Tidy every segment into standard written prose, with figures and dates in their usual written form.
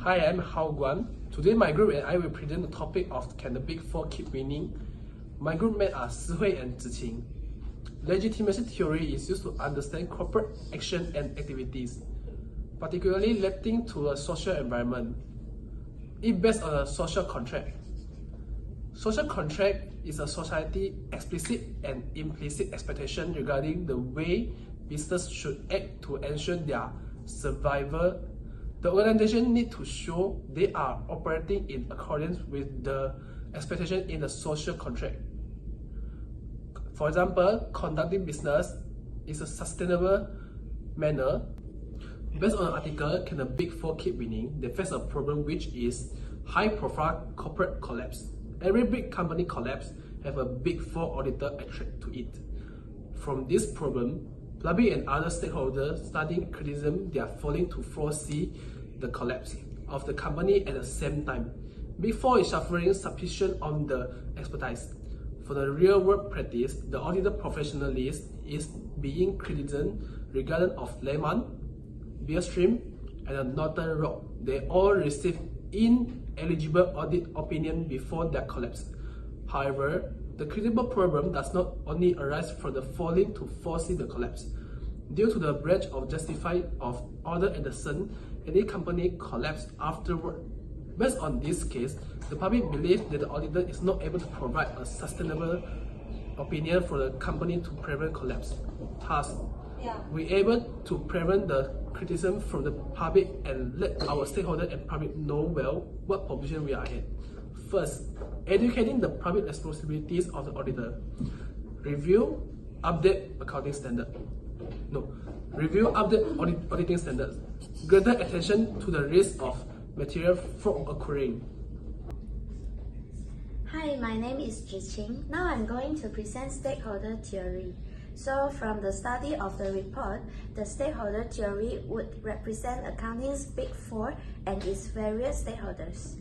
Hi, I'm Hao Guan. Today my group and I will present the topic of Can the Big Four Keep Winning? My group mates are Si Hui and Ziqing. Legitimacy theory is used to understand corporate action and activities, particularly relating to a social environment. It based on a social contract. Social contract is a society explicit and implicit expectation regarding the way business should act to ensure their survival. The organization need to show they are operating in accordance with the expectation in the social contract. For example, conducting business is a sustainable manner. Based on an article, Can the Big Four Keep Winning? They face a problem which is high-profile corporate collapse. Every big company collapse have a Big Four auditor attract to it. From this problem, public and other stakeholders starting criticism they are failing to foresee the collapse of the company at the same time. Big Four is suffering sufficient on the expertise. For the real world practice, the auditor professionalist is being criticized regarding of Lehman, Bearstream, and Northern Rock. They all received ineligible audit opinion before their collapse. However, the critical problem does not only arise from the failing to foresee the collapse. Due to the breach of justified of order at the sun, any company collapsed afterward. Based on this case, the public believes that the auditor is not able to provide a sustainable opinion for the company to prevent collapse. Thus, we are able to prevent the criticism from the public and let our stakeholders and public know well what position we are in. First, educating the public responsibilities of the auditor. Review, update accounting standard. Review, update auditing standards. Greater attention to the risk of material fraud occurring. Hi, my name is Ziqing. Now I'm going to present stakeholder theory. So from the study of the report, the stakeholder theory would represent accounting's Big Four and its various stakeholders.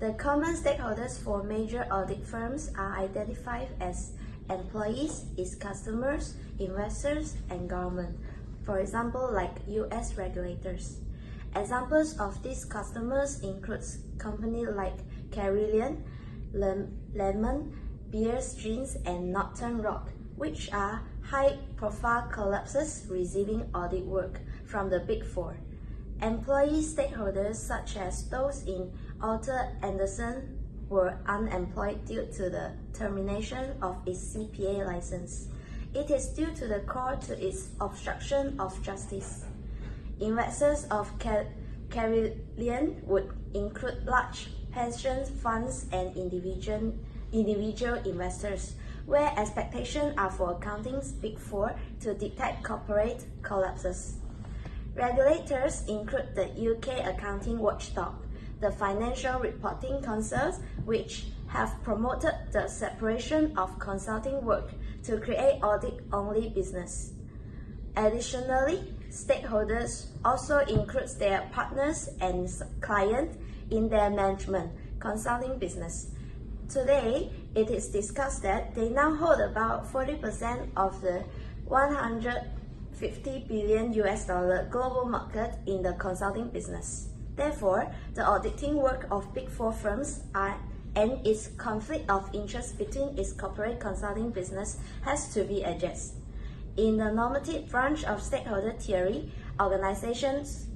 The common stakeholders for major audit firms are identified as employees, its customers, investors, and government. For example, like US regulators. Examples of these customers include companies like Carillion, Lehman, Bearstream, and Northern Rock, which are high-profile collapses receiving audit work from the Big Four. Employee stakeholders such as those in Arthur Andersen were unemployed due to the termination of its CPA license. It is due to the court to its obstruction of justice. Investors of Carillion would include large pension funds and individual investors, where expectations are for accounting's Big Four to detect corporate collapses. Regulators include the UK Accounting Watchdog, the Financial Reporting Council, which have promoted the separation of consulting work to create audit-only business. Additionally, stakeholders also include their partners and clients in their management consulting business. Today, it is discussed that they now hold about 40% of the $150 billion global market in the consulting business. Therefore, the auditing work of Big Four firms and its conflict of interest between its corporate consulting business has to be addressed. In the normative branch of stakeholder theory, organizations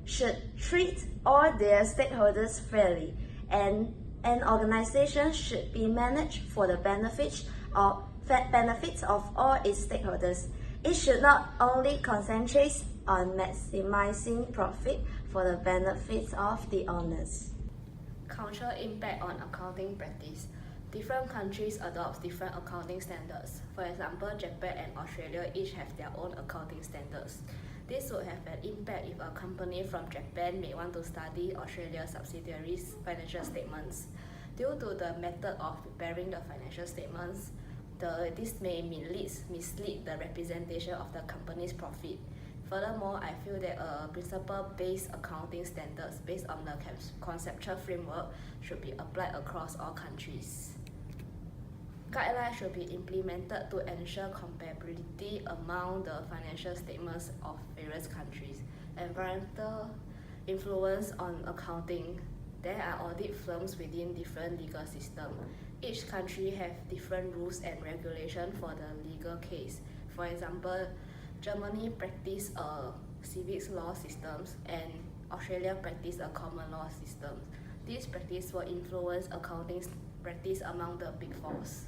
should treat all their stakeholders fairly, and an organization should be managed for the benefits of all its stakeholders. It should not only concentrate on maximizing profit for the benefits of the owners. Cultural impact on accounting practice. Different countries adopt different accounting standards. For example, Japan and Australia each have their own accounting standards. This would have an impact if a company from Japan may want to study Australia's subsidiaries' financial statements. Due to the method of preparing the financial statements, this may mislead the representation of the company's profit. Furthermore, I feel that a principle-based accounting standards based on the conceptual framework should be applied across all countries. Guidelines should be implemented to ensure comparability among the financial statements of various countries. Environmental Influence on accounting. There are audit firms within different legal systems. Each country have different rules and regulation for the legal case. For example, Germany practice a civics law systems and Australia practice a common law system. This practice will influence accounting practice among the Big Fours.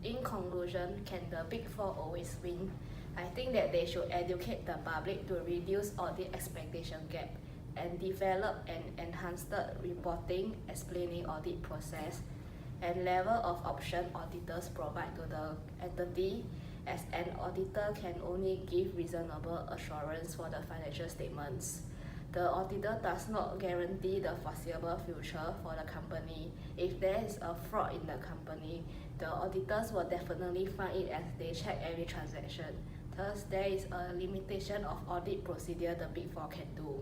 In conclusion, can the Big Four always win? I think that they should educate the public to reduce audit expectation gap and develop an enhanced reporting explaining audit process and level of option auditors provide to the entity, as an auditor can only give reasonable assurance for the financial statements. The auditor does not guarantee the foreseeable future for the company. If there is a fraud in the company, the auditors will definitely find it as they check every transaction. Thus, there is a limitation of audit procedure the Big Four can do.